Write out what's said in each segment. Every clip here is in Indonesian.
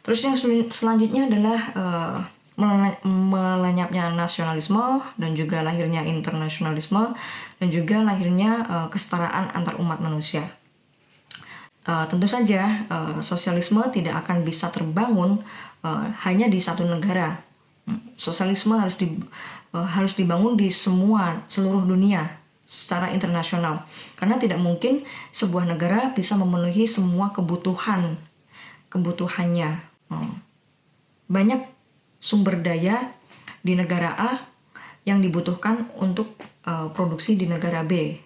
Terus yang selanjutnya adalah melenyapnya nasionalisme dan juga lahirnya internasionalisme dan juga lahirnya kesetaraan antar umat manusia. Tentu saja sosialisme tidak akan bisa terbangun hanya di satu negara. Sosialisme harus dibangun di seluruh dunia secara internasional, karena tidak mungkin sebuah negara bisa memenuhi semua kebutuhannya. Banyak sumber daya di negara A yang dibutuhkan untuk produksi di negara B.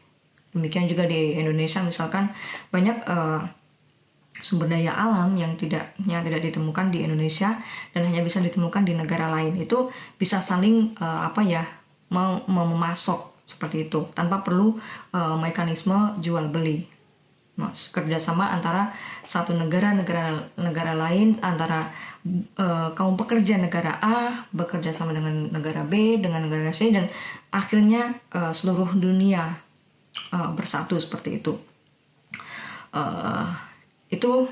Demikian juga di Indonesia, misalkan banyak sumber daya alam yang tidak ditemukan di Indonesia dan hanya bisa ditemukan di negara lain. Itu bisa saling memasok seperti itu tanpa perlu mekanisme jual beli. Kerjasama antara satu negara lain, antara kaum pekerja negara A bekerja sama dengan negara B, dengan negara C, dan akhirnya seluruh dunia bersatu seperti itu. Itu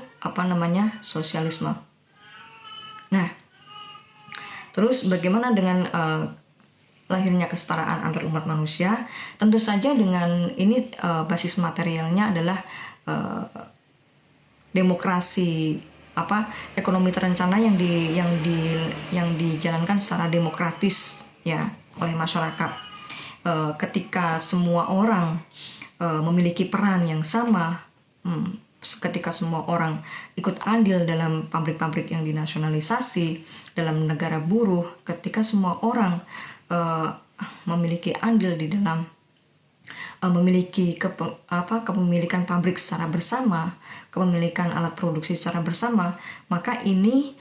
sosialisme. Nah, terus bagaimana dengan lahirnya kesetaraan antar umat manusia? Tentu saja dengan ini basis materialnya adalah demokrasi, ekonomi terencana yang dijalankan secara demokratis ya oleh masyarakat. Ketika semua orang memiliki peran yang sama, ketika semua orang ikut andil dalam pabrik-pabrik yang dinasionalisasi, dalam negara buruh, ketika semua orang memiliki andil di dalam memiliki kepemilikan pabrik secara bersama, kepemilikan alat produksi secara bersama, maka ini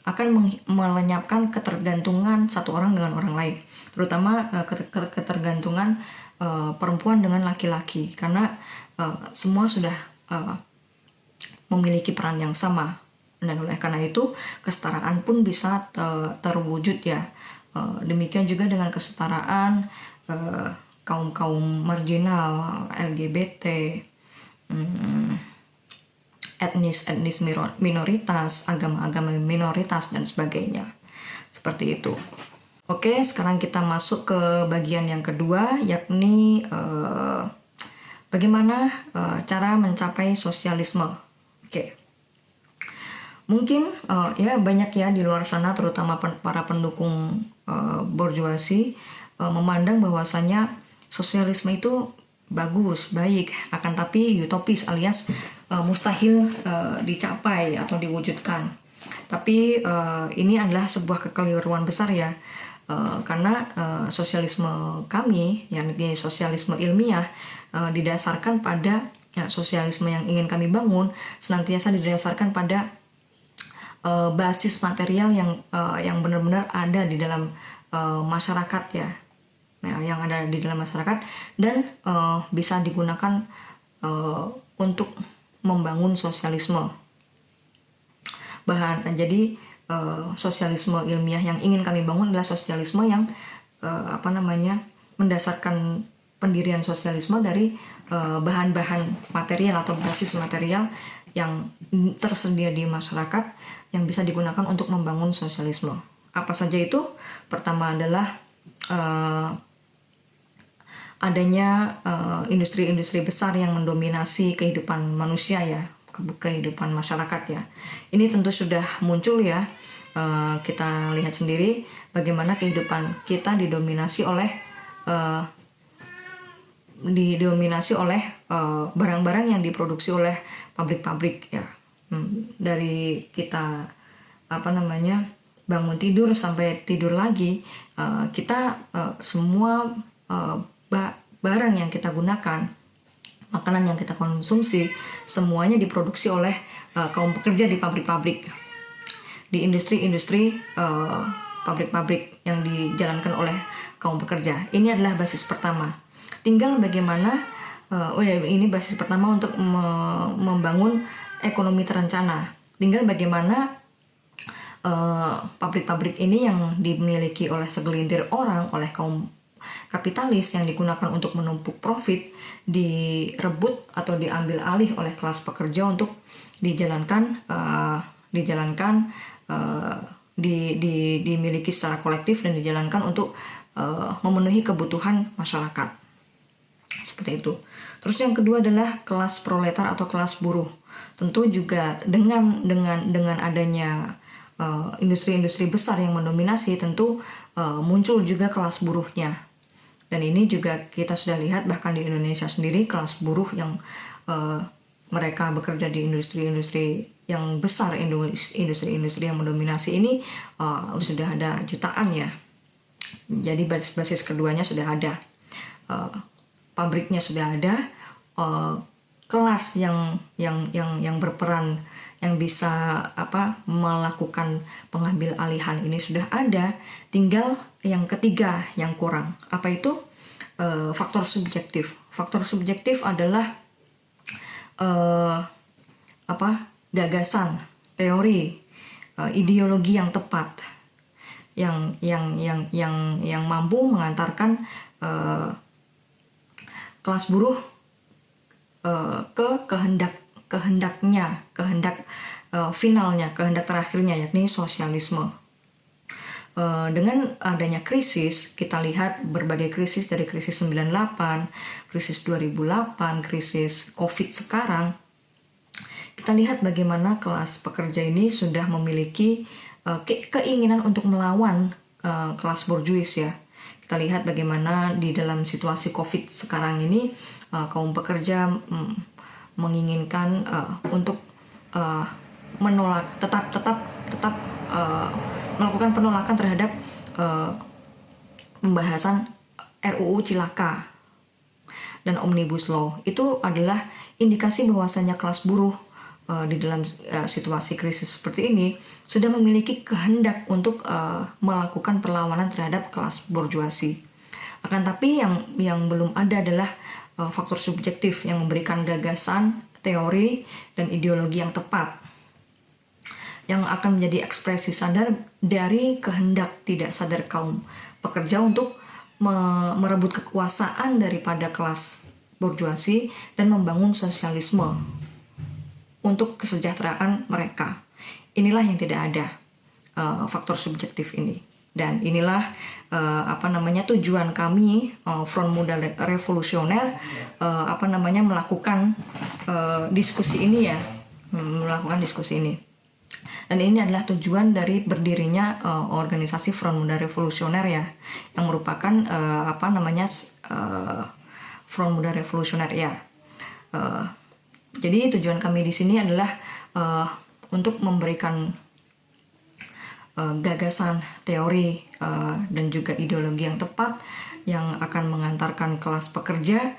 akan melenyapkan ketergantungan satu orang dengan orang lain, terutama ketergantungan perempuan dengan laki-laki, karena semua sudah memiliki peran yang sama, dan oleh karena itu kesetaraan pun bisa terwujud ya. Demikian juga dengan kesetaraan kaum marginal, LGBT, etnis minoritas, agama minoritas, dan sebagainya. Seperti itu. Oke, sekarang kita masuk ke bagian yang kedua, yakni bagaimana cara mencapai sosialisme. Oke. Mungkin banyak ya di luar sana, terutama para pendukung borjuasi, memandang bahwasanya sosialisme itu bagus, baik, akan tapi utopis alias mustahil dicapai atau diwujudkan. Tapi ini adalah sebuah kekeliruan besar ya, karena sosialisme kami, yakni sosialisme ilmiah, didasarkan pada sosialisme yang ingin kami bangun senantiasa didasarkan pada basis material yang benar-benar ada di dalam masyarakat ya. Yang ada di dalam masyarakat dan bisa digunakan untuk membangun sosialisme. Jadi sosialisme ilmiah yang ingin kami bangun adalah sosialisme yang mendasarkan pendirian sosialisme dari bahan-bahan material atau basis material yang tersedia di masyarakat yang bisa digunakan untuk membangun sosialisme. Apa saja itu? Pertama adalah adanya industri-industri besar yang mendominasi kehidupan manusia ya, kehidupan masyarakat ya. Ini tentu sudah muncul ya, kita lihat sendiri bagaimana kehidupan kita didominasi oleh barang-barang yang diproduksi oleh pabrik-pabrik ya. Dari kita bangun tidur sampai tidur lagi, kita semua barang yang kita gunakan, makanan yang kita konsumsi, semuanya diproduksi oleh kaum pekerja di pabrik-pabrik, di industri-industri pabrik-pabrik yang dijalankan oleh kaum pekerja. Ini adalah basis pertama. Tinggal bagaimana ini basis pertama untuk membangun ekonomi terencana. Tinggal bagaimana pabrik-pabrik ini yang dimiliki oleh segelintir orang, oleh kaum kapitalis yang digunakan untuk menumpuk profit, direbut atau diambil alih oleh kelas pekerja untuk dijalankan dijalankan, dimiliki secara kolektif dan dijalankan untuk memenuhi kebutuhan masyarakat. Seperti itu. Terus yang kedua adalah kelas proletar atau kelas buruh. Tentu juga dengan adanya industri-industri besar yang mendominasi, tentu muncul juga kelas buruhnya. Dan ini juga kita sudah lihat bahkan di Indonesia sendiri, kelas buruh yang mereka bekerja di industri-industri yang besar, industri-industri yang mendominasi ini sudah ada jutaan ya. Jadi basis keduanya sudah ada, pabriknya sudah ada, kelas yang berperan, yang bisa melakukan pengambil alihan ini sudah ada. Tinggal yang ketiga yang kurang. Apa itu? Faktor subjektif. Faktor subjektif adalah gagasan, teori, ideologi yang tepat, yang mampu mengantarkan kelas buruh ke kehendak finalnya, kehendak terakhirnya, yakni sosialisme. Dengan adanya krisis, kita lihat berbagai krisis, dari krisis 98, krisis 2008, krisis COVID sekarang, kita lihat bagaimana kelas pekerja ini sudah memiliki keinginan untuk melawan kelas borjuis ya. Kita lihat bagaimana di dalam situasi COVID sekarang ini, kaum pekerja menginginkan untuk menolak, tetap melakukan penolakan terhadap pembahasan RUU Cilaka dan Omnibus Law. Itu adalah indikasi bahwasannya kelas buruh di dalam situasi krisis seperti ini sudah memiliki kehendak untuk melakukan perlawanan terhadap kelas borjuasi. Akan tapi yang belum ada adalah faktor subjektif yang memberikan gagasan, teori, dan ideologi yang tepat, yang akan menjadi ekspresi sadar dari kehendak tidak sadar kaum pekerja untuk merebut kekuasaan daripada kelas borjuasi dan membangun sosialisme untuk kesejahteraan mereka. Inilah yang tidak ada, faktor subjektif ini. Dan inilah tujuan kami, Front Muda Revolusioner, melakukan diskusi ini ya, melakukan diskusi ini. Dan ini adalah tujuan dari berdirinya organisasi Front Muda Revolusioner ya, yang merupakan Front Muda Revolusioner ya. Jadi tujuan kami di sini adalah untuk memberikan gagasan, teori, dan juga ideologi yang tepat yang akan mengantarkan kelas pekerja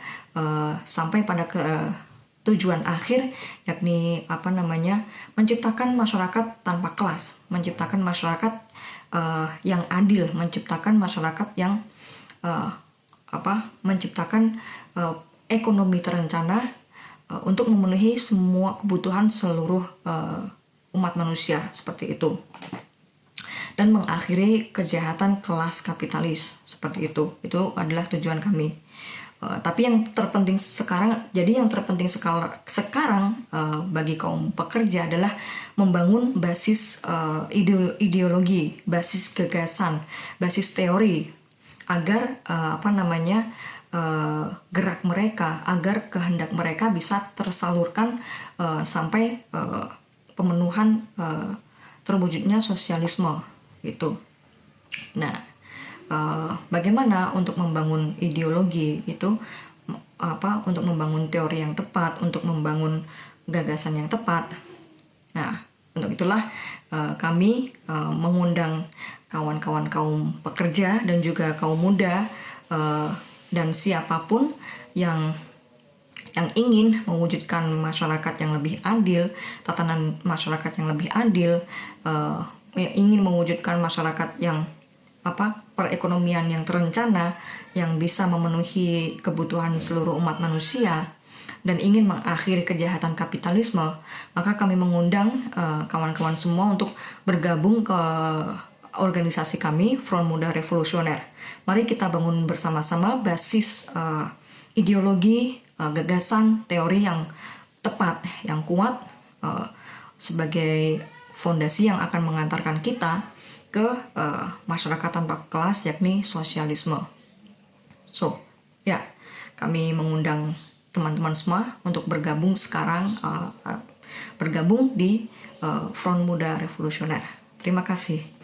sampai pada tujuan akhir, yakni menciptakan masyarakat tanpa kelas, menciptakan masyarakat yang adil, menciptakan masyarakat yang menciptakan ekonomi terencana untuk memenuhi semua kebutuhan seluruh umat manusia, seperti itu, dan mengakhiri kejahatan kelas kapitalis, seperti itu. Itu adalah tujuan kami. Tapi yang terpenting sekarang bagi kaum pekerja adalah membangun basis ideologi, basis gagasan, basis teori, agar gerak mereka, agar kehendak mereka bisa tersalurkan sampai pemenuhan terwujudnya sosialisme gitu. Nah, bagaimana untuk membangun ideologi itu, untuk membangun teori yang tepat, untuk membangun gagasan yang tepat. Nah, untuk itulah kami mengundang kawan-kawan kaum pekerja dan juga kaum muda, dan siapapun yang ingin mewujudkan masyarakat yang lebih adil, tatanan masyarakat yang lebih adil, ingin mewujudkan masyarakat yang perekonomian yang terencana, yang bisa memenuhi kebutuhan seluruh umat manusia, dan ingin mengakhiri kejahatan kapitalisme, maka kami mengundang kawan-kawan semua untuk bergabung ke organisasi kami, Front Muda Revolusioner. Mari kita bangun bersama-sama basis ideologi, gagasan, teori yang tepat, yang kuat, sebagai fondasi yang akan mengantarkan kita ke masyarakat tanpa kelas, yakni sosialisme. So, ya, kami mengundang teman-teman semua untuk bergabung sekarang, bergabung di Front Muda Revolusioner. Terima kasih.